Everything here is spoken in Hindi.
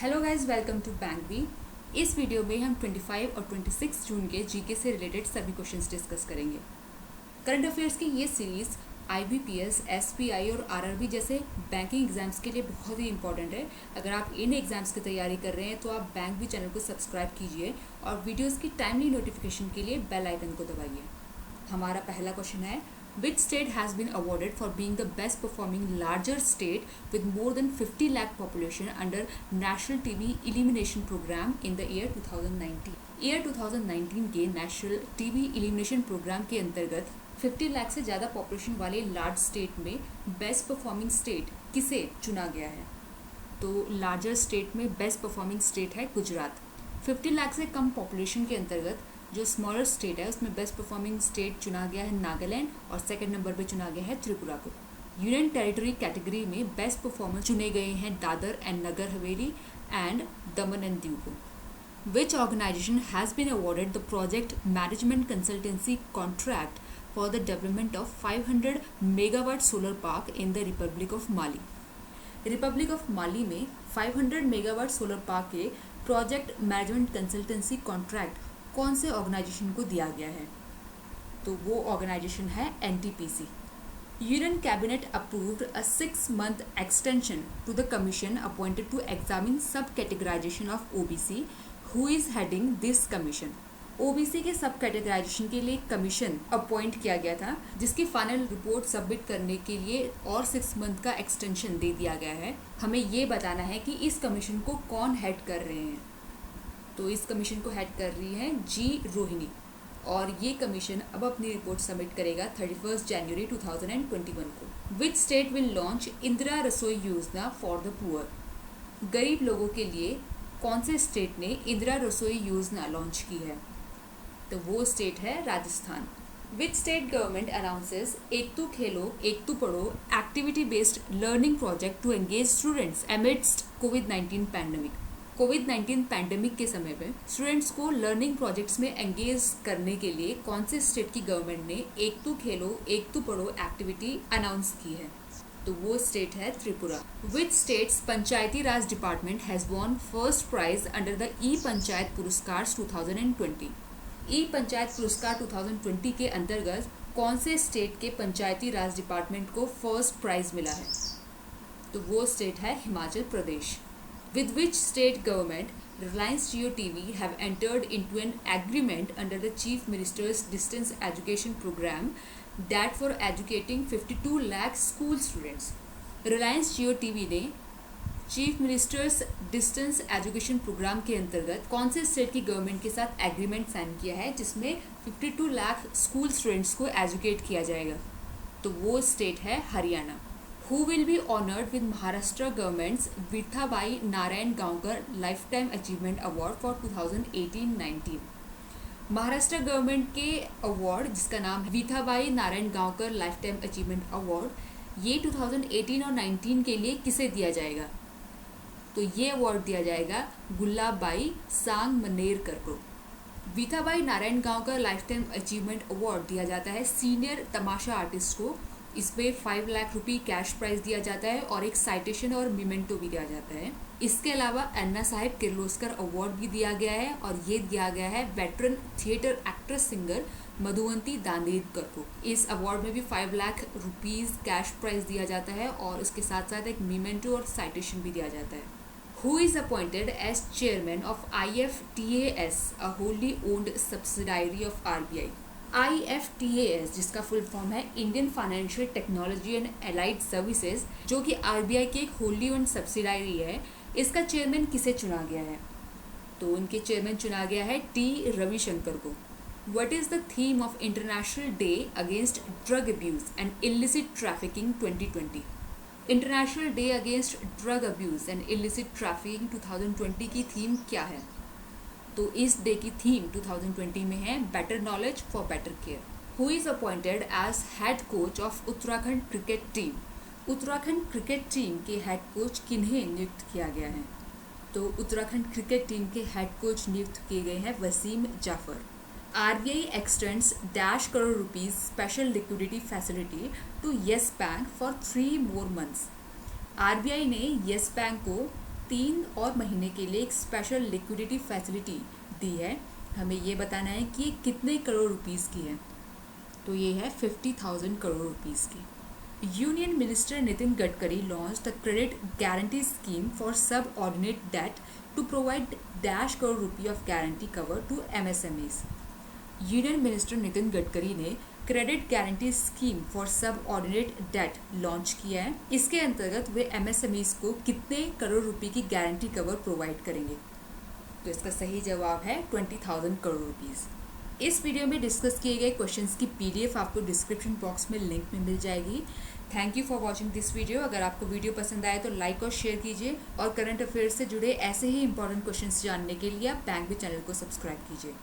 Hello guys, welcome to bank B. इस वीडियो में हम 25 और 26 जून के जीके से रिलेटेड सभी क्वेश्चंस डिस्कस करेंगे। करंट अफेयर्स की ये सीरीज़ आईबीपीएस, एसबीआई और आरआरबी जैसे बैंकिंग एग्जाम्स के लिए बहुत ही इंपॉर्टेंट है। अगर आप इन एग्जाम्स की तैयारी कर रहे हैं तो आप बैंक बी चैनल को सब्सक्राइब कीजिए और वीडियोज़ की टाइमली नोटिफिकेशन के लिए बेल आइकन को दबाइए। हमारा पहला क्वेश्चन है, which state has been awarded for being the best performing larger state with more than 50 lakh population under National TB Elimination Program in the year 2019? Year 2019 के नेशनल टीबी एलिमिनेशन प्रोग्राम के अंतर्गत 50 लाख से ज़्यादा पॉपुलेशन वाले लार्ज स्टेट में बेस्ट परफॉर्मिंग स्टेट किसे चुना गया है? तो लार्जर स्टेट में बेस्ट परफॉर्मिंग स्टेट है गुजरात। 50 लाख से कम पॉपुलेशन के अंतर्गत जो स्मॉलर स्टेट है उसमें बेस्ट परफॉर्मिंग स्टेट चुना गया है नागालैंड और सेकंड नंबर पे चुना गया है त्रिपुरा को। यूनियन टेरिटरी कैटेगरी में बेस्ट परफॉर्मर चुने गए हैं Dadar and Nagar Haveli and Daman and Diu को। Which organisation has been awarded the project management consultancy contract for the development of 500 megawatt solar park in the Republic of Mali? Republic of Mali में 500 मेगावाट सोलर पार्क के प्रोजेक्ट मैनेजमेंट कंसल्टेंसी कॉन्ट्रैक्ट कौन से ऑर्गेनाइजेशन को दिया गया है? तो वो ऑर्गेनाइजेशन है NTPC. Union cabinet approved a 6-month extension to the commission appointed to examine subcategorisation of OBC. Who is heading this commission? OBC के सब कैटेगराइजेशन के लिए कमीशन अपॉइंट किया गया था जिसकी फाइनल रिपोर्ट सबमिट करने के लिए और 6 मंथ का एक्सटेंशन दे दिया गया है। हमें ये बताना है कि इस कमीशन को कौन हेड कर रहे हैं। तो इस कमीशन को हेड कर रही है जी रोहिणी और ये कमीशन अब अपनी रिपोर्ट सबमिट करेगा 31 जनवरी 2021 को। Which state will launch Indira रसोई योजना फॉर द पुअर? गरीब लोगों के लिए कौन से स्टेट ने इंदिरा रसोई योजना लॉन्च की है? तो वो स्टेट है Rajasthan. Which state government announces एक तो खेलो एक तो पढ़ो activity based learning project to engage students amidst covid pandemic? Covid pandemic के समय पे स्टूडेंट्स को लर्निंग प्रोजेक्ट्स में एंगेज करने के लिए कौन से स्टेट की गवर्नमेंट ने एक तो खेलो एक तो पढ़ो एक्टिविटी अनाउंस की है? तो वो स्टेट है Tripura. Which states Panchayati Raj department has won first prize under the e Panchayat Puraskar 2020? ई पंचायत पुरस्कार 2020 के अंतर्गत कौन से स्टेट के पंचायती राज डिपार्टमेंट को फर्स्ट प्राइज मिला है? तो वो स्टेट है Himachal Pradesh. With which state government Reliance Jio TV have entered into an agreement under the Chief Minister's Distance Education Program that for educating 52 lakh school students? Reliance Jio TV ने chief ministers distance education programme के अंतर्गत कौन से स्टेट की गवर्नमेंट के साथ एग्रीमेंट साइन किया है जिसमें 52 लाख स्कूल स्टूडेंट्स को एजुकेट किया जाएगा? तो वो स्टेट है Haryana. Who will be honored with Maharashtra government's Vithabai Narayan Gaonkar Lifetime Achievement Award for 2018-19? Maharashtra government के अवार्ड जिसका नाम Vithabai Narayan Gaonkar lifetime achievement award ये 2018 और 19 के लिए किसे दिया जाएगा? तो ये अवार्ड दिया जाएगा गुल्लाबाई सांग मनेरकर को। Vithabai Narayan Gaonkar lifetime achievement award दिया जाता है सीनियर तमाशा आर्टिस्ट को। इस पे 5 लाख रुपये कैश प्राइज दिया जाता है और एक साइटेशन और मिमेंटो भी दिया जाता है। इसके अलावा अन्ना साहेब किर्लोस्कर अवार्ड भी दिया गया है और ये दिया गया है veteran theatre actress singer Madhuvanti Dandekar को। इस अवार्ड में भी 5 लाख रुपीज़ कैश प्राइज दिया जाता है और इसके साथ साथ एक मिमेंटो और साइटेशन भी दिया जाता है। Who is appointed as chairman of IFTAS, a wholly owned subsidiary of RBI? IFTAS जिसका फुल फॉर्म है Indian financial technology and allied services जो कि आरबीआई की एक होली ओन्ड सब्सिडायरी है, इसका चेयरमैन किसे चुना गया है? तो उनके चेयरमैन चुना गया है टी रविशंकर को। What is the theme of international day against drug abuse and illicit trafficking 2020? International day against drug abuse and illicit trafficking 2020 की थीम क्या है? तो इस डे की थीम 2020 में है better knowledge for better care. Who is appointed as head coach of Uttarakhand cricket team? Uttarakhand cricket team के हेड कोच किन्हें नियुक्त किया गया है? तो उत्तराखंड क्रिकेट टीम के हेड कोच नियुक्त किए गए हैं Wasim Jaffer. RBI extends ₹1 crore special liquidity facility to Yes Bank for 3 more months। RBI ने येस बैंक को 3 और महीने के लिए एक स्पेशल लिक्विडिटी फैसिलिटी दी है। हमें ये बताना है कि ये कितने करोड़ रुपीस की है। तो ये है 50,000 करोड़ रुपीस की। Union Minister Nitin Gadkari launched the credit guarantee scheme for subordinate debt to provide dash crore rupee of guarantee cover to MSMEs. Union minister Nitin Gadkari ने क्रेडिट गारंटी स्कीम फॉर सब ऑर्डिनेट डेट लॉन्च किया है। इसके अंतर्गत वे एमएसएमईज को कितने करोड़ रुपए की गारंटी कवर प्रोवाइड करेंगे? तो इसका सही जवाब है 20,000 करोड़ रुपीस। इस वीडियो में डिस्कस किए गए क्वेश्चंस की पीडीएफ आपको डिस्क्रिप्शन बॉक्स में लिंक में मिल जाएगी। Thank you for watching this video. अगर आपको वीडियो पसंद आए तो लाइक और शेयर कीजिए और करंट अफेयर्स से जुड़े ऐसे ही इंपॉर्टेंट क्वेश्चंस जानने के लिए आप बैंक भी चैनल को सब्सक्राइब कीजिए।